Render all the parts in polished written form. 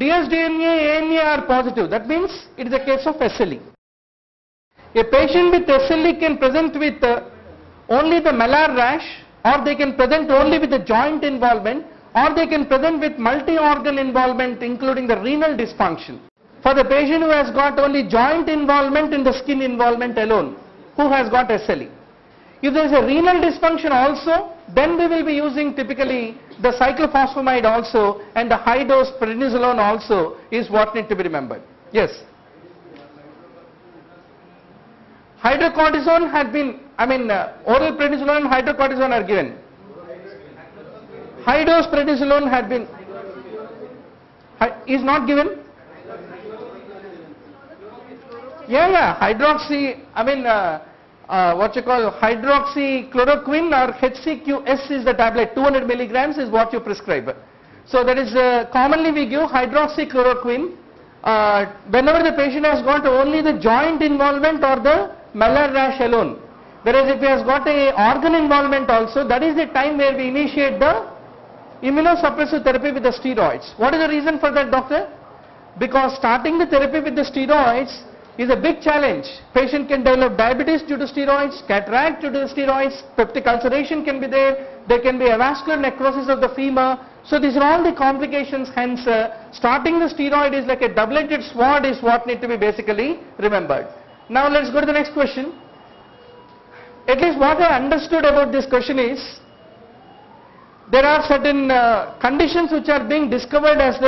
dsDNA, ANA are positive. That means it is a case of SLE. A patient with SLE can present with only the malar rash, or they can present only with the joint involvement, or they can present with multi-organ involvement including the renal dysfunction. For the patient who has got only joint involvement in the skin involvement alone, who has got SLE. If there is a renal dysfunction also, then we will be using typically the cyclophosphamide also, and the high dose prednisolone also is what need to be remembered. Yes. Hydrocortisone had been, oral prednisolone and hydrocortisone are given. High dose prednisolone had been, is not given. Hydroxy, what you call hydroxychloroquine or HCQS is the tablet, 200 milligrams is what you prescribe. So that is commonly we give hydroxychloroquine whenever the patient has got only the joint involvement or the malar rash alone. Whereas if he has got a organ involvement also, that is the time where we initiate the immunosuppressive therapy with the steroids. What is the reason for that, doctor? Because starting the therapy with the steroids is a big challenge. Patient can develop diabetes due to steroids, cataract due to the steroids, peptic ulceration can be there can be avascular necrosis of the femur. So these are all the complications, hence starting the steroid is like a double-edged sword is what need to be basically remembered. Now let's go to the next question. At least what I understood about this question is, there are certain conditions which are being discovered as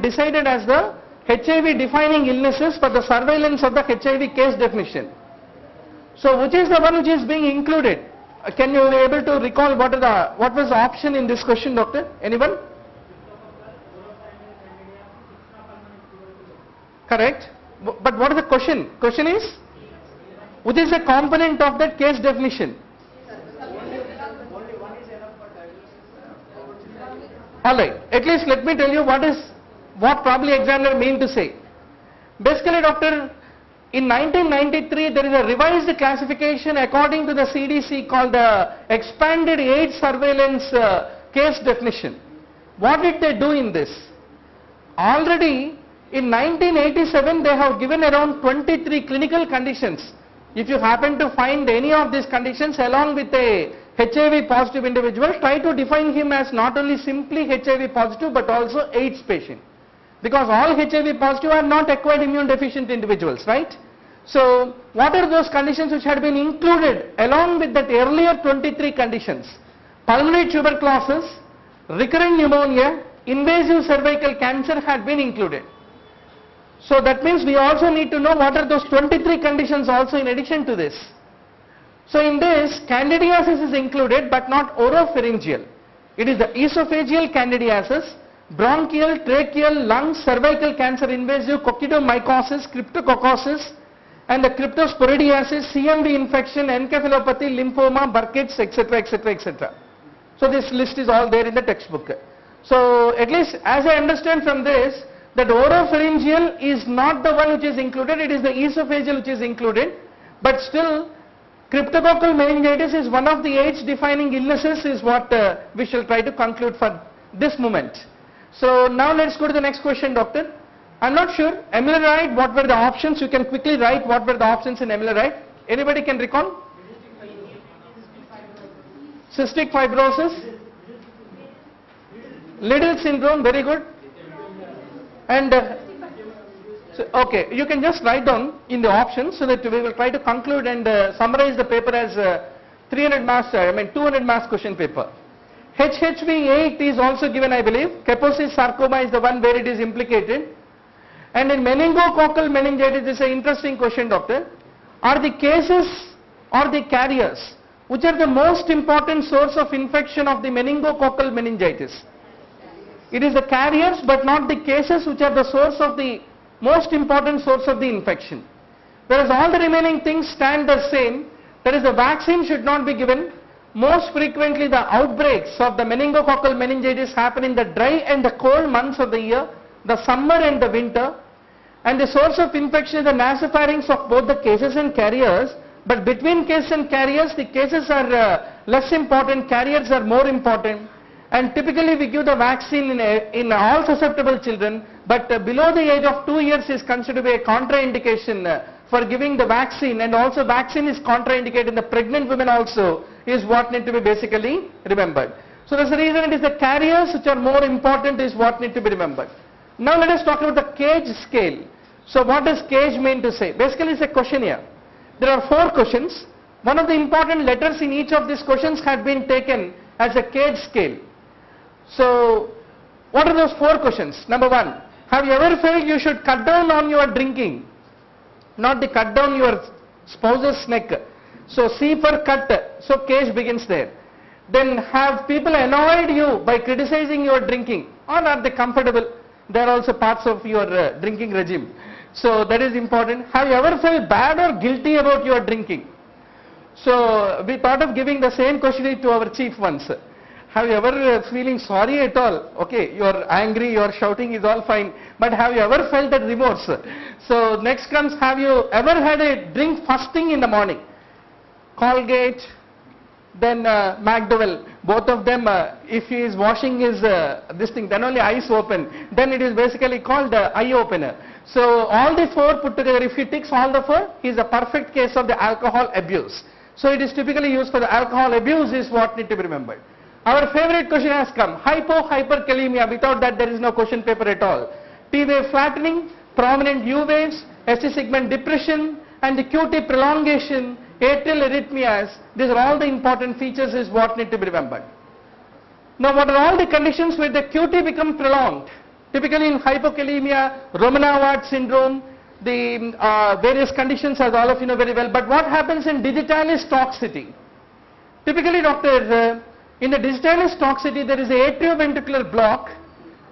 decided as the HIV defining illnesses for the surveillance of the HIV case definition. So which is the one which is being included? Can you be able to recall what was the option in this question, doctor? Anyone? Correct. But what is the question? Question is, which is a component of that case definition? Alright, at least let me tell you what probably examiner mean to say. Basically, doctor, in 1993 there is a revised classification according to the CDC called the expanded AIDS surveillance case definition. What did they do in this? Already in 1987 they have given around 23 clinical conditions. If you happen to find any of these conditions along with a HIV positive individual, try to define him as not only simply HIV positive but also AIDS patient. Because all HIV positive are not acquired immune deficient individuals, right? So what are those conditions which had been included along with that earlier 23 conditions? Pulmonary tuberculosis, recurrent pneumonia, invasive cervical cancer had been included. So that means we also need to know what are those 23 conditions also in addition to this. So in this, candidiasis is included but not oropharyngeal. It is the esophageal candidiasis, bronchial, tracheal, lung, cervical cancer, invasive, coccidomycosis, cryptococcosis, and the cryptosporidiasis, CMV infection, encephalopathy, lymphoma, Burkitt's, etc., etc., etc. So this list is all there in the textbook. So at least as I understand from this, that oropharyngeal is not the one which is included, it is the esophageal which is included, but still cryptococcal meningitis is one of the AIDS defining illnesses is what we shall try to conclude for this moment. So now let's go to the next question, doctor. I'm not sure, amiloride, what were the options? You can quickly write what were the options in amiloride. Anybody can recall? Cystic fibrosis, Liddle syndrome, very good. And so, okay, you can just write down in the options so that we will try to conclude and summarize the paper as 200 marks question paper. HHV8 is also given, I believe. Kaposi sarcoma is the one where it is implicated. And in meningococcal meningitis, this is an interesting question, doctor. Are the cases or the carriers which are the most important source of infection of the meningococcal meningitis? It is the carriers but not the cases which are the source of the most important source of the infection. Whereas all the remaining things stand the same, that is the vaccine should not be given. Most frequently the outbreaks of the meningococcal meningitis happen in the dry and the cold months of the year, the summer and the winter, and the source of infection is the nasopharynx of both the cases and carriers, but between cases and carriers the cases are less important, carriers are more important. And typically we give the vaccine in all susceptible children, but below the age of 2 years is considered to be a contraindication for giving the vaccine, and also vaccine is contraindicated in the pregnant women also, is what need to be basically remembered. So that's the reason it is the carriers which are more important is what need to be remembered. Now let us talk about the CAGE scale. So what does CAGE mean to say? Basically it's a questionnaire. There are 4 questions. One of the important letters in each of these questions had been taken as a CAGE scale. So what are those 4 questions? Number 1, have you ever felt you should cut down on your drinking? Not the cut down your spouse's neck. So C for cut, so CAGE begins there. Then have people annoyed you by criticizing your drinking, or are they comfortable? They are also parts of your drinking regime. So that is important. Have you ever felt bad or guilty about your drinking? So we thought of giving the same question to our chief once. Have you ever feeling sorry at all? Okay, you are angry, you are shouting is all fine, but have you ever felt that remorse? So next comes, have you ever had a drink first thing in the morning? Colgate, then McDowell, both of them, if he is washing his this thing, then only eyes open, then it is basically called eye opener. So all the 4 put together, if he ticks all the 4, he is a perfect case of the alcohol abuse. So it is typically used for the alcohol abuse is what need to be remembered. Our favorite question has come, hyperkalemia, without that there is no question paper at all. T wave flattening, prominent U waves, ST segment depression, and the QT prolongation, atrial arrhythmias, these are all the important features is what need to be remembered. Now what are all the conditions where the QT become prolonged? Typically in hypokalemia, Romanov-Ward syndrome, the various conditions as all of you know very well, but what happens in digitalis toxicity? Typically doctor, in the digitalis toxicity there is a atrioventricular block,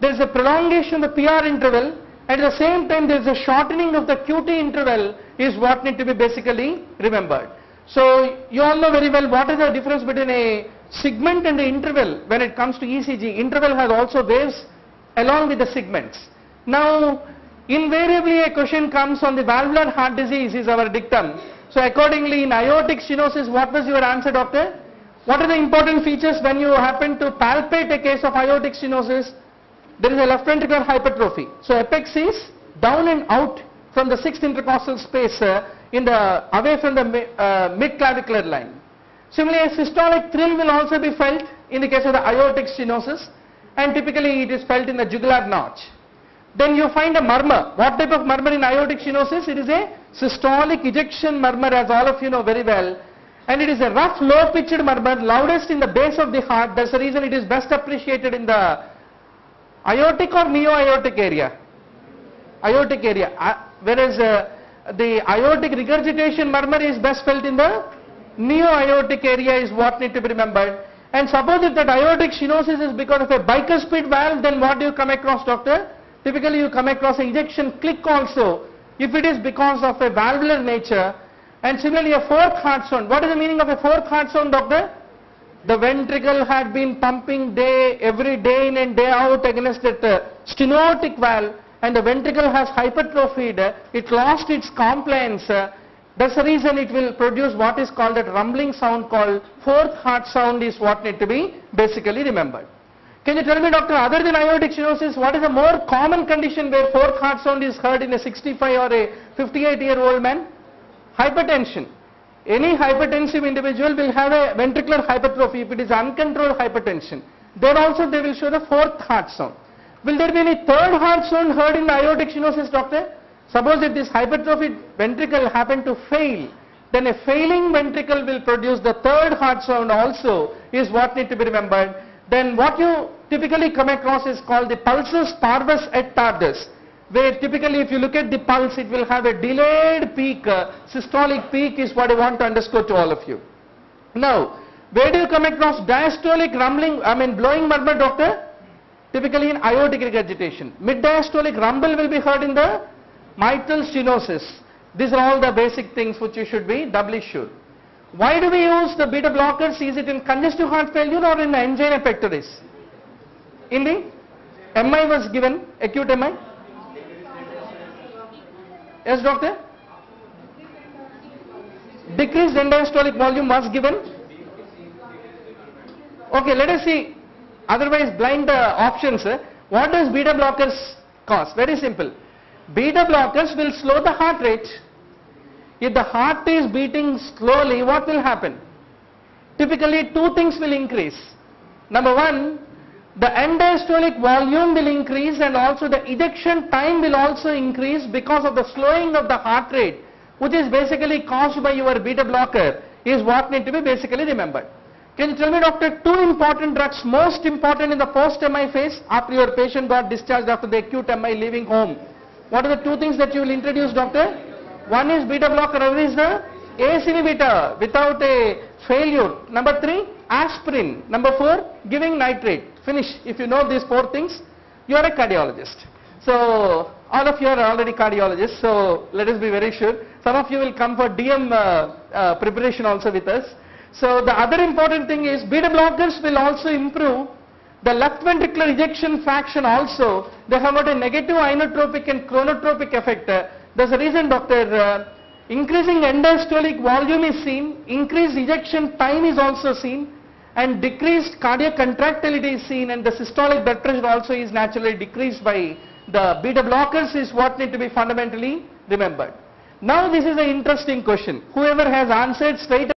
there is a prolongation of the PR interval, at the same time there is a shortening of the QT interval is what need to be basically remembered. So you all know very well what is the difference between a segment and the interval when it comes to ECG. Interval has also waves along with the segments. Now invariably a question comes on the valvular heart disease is our dictum. So accordingly in aortic stenosis, what was your answer doctor? What are the important features when you happen to palpate a case of aortic stenosis? There is a left ventricular hypertrophy. So apex is down and out from the 6th intercostal space away from the mid-clavicular line. Similarly, a systolic thrill will also be felt in the case of the aortic stenosis, and typically it is felt in the jugular notch. Then you find a murmur. What type of murmur in aortic stenosis? It is a systolic ejection murmur, as all of you know very well, and it is a rough low-pitched murmur, loudest in the base of the heart. That's the reason it is best appreciated in the aortic or neo-aortic area? Aortic area. Whereas the aortic regurgitation murmur is best felt in the neo-aortic area is what need to be remembered. And suppose if that aortic stenosis is because of a bicuspid valve, then what do you come across doctor? Typically you come across an ejection click also if it is because of a valvular nature. And similarly a 4th heart sound. What is the meaning of a 4th heart sound doctor? The ventricle had been pumping every day in and day out against that stenotic valve, and the ventricle has hypertrophied, it lost its compliance. That's the reason it will produce what is called that rumbling sound called 4th heart sound is what need to be basically remembered. Can you tell me doctor, other than aortic stenosis, what is a more common condition where 4th heart sound is heard in a 65 or a 58-year-old man? Hypertension. Any hypertensive individual will have a ventricular hypertrophy if it is uncontrolled hypertension. There also they will show the 4th heart sound. Will there be any 3rd heart sound heard in the aortic stenosis doctor? Suppose if this hypertrophied ventricle happen to fail, then a failing ventricle will produce the 3rd heart sound also is what need to be remembered. Then what you typically come across is called the pulsus parvus et tardus, where typically if you look at the pulse it will have a delayed peak, systolic peak is what I want to underscore to all of you. Now, where do you come across diastolic rumbling, blowing murmur doctor? Typically in aortic regurgitation. Mid-diastolic rumble will be heard in the mitral stenosis. These are all the basic things which you should be doubly sure. Why do we use the beta blockers? Is it in congestive heart failure or in the angina pectoris? In the MI was given, acute MI? Yes doctor? Decreased end diastolic volume was given. Okay, let us see. otherwise blind options. What does beta blockers cause? Very simple. Beta blockers will slow the heart rate. If the heart is beating slowly, what will happen? Typically, two things will increase. Number one, the end diastolic volume will increase and also the ejection time will also increase because of the slowing of the heart rate, which is basically caused by your beta blocker, is what need to be basically remembered. Can you tell me, doctor, two important drugs most important in the post-MI phase after your patient got discharged after the acute MI leaving home? What are the two things that you will introduce, doctor? One is beta blocker, other is the ACE inhibitor without a failure. Number 3, aspirin. Number 4, giving nitrate. Finish. If you know these 4 things, you are a cardiologist. So all of you are already cardiologists, so let us be very sure. Some of you will come for DM preparation also with us. So the other important thing is beta blockers will also improve the left ventricular ejection fraction also. They have got a negative inotropic and chronotropic effect. That's the reason, doctor, increasing end diastolic volume is seen, increased ejection time is also seen, and decreased cardiac contractility is seen, and the systolic blood pressure also is naturally decreased by the beta blockers is what need to be fundamentally remembered. Now this is an interesting question. Whoever has answered straight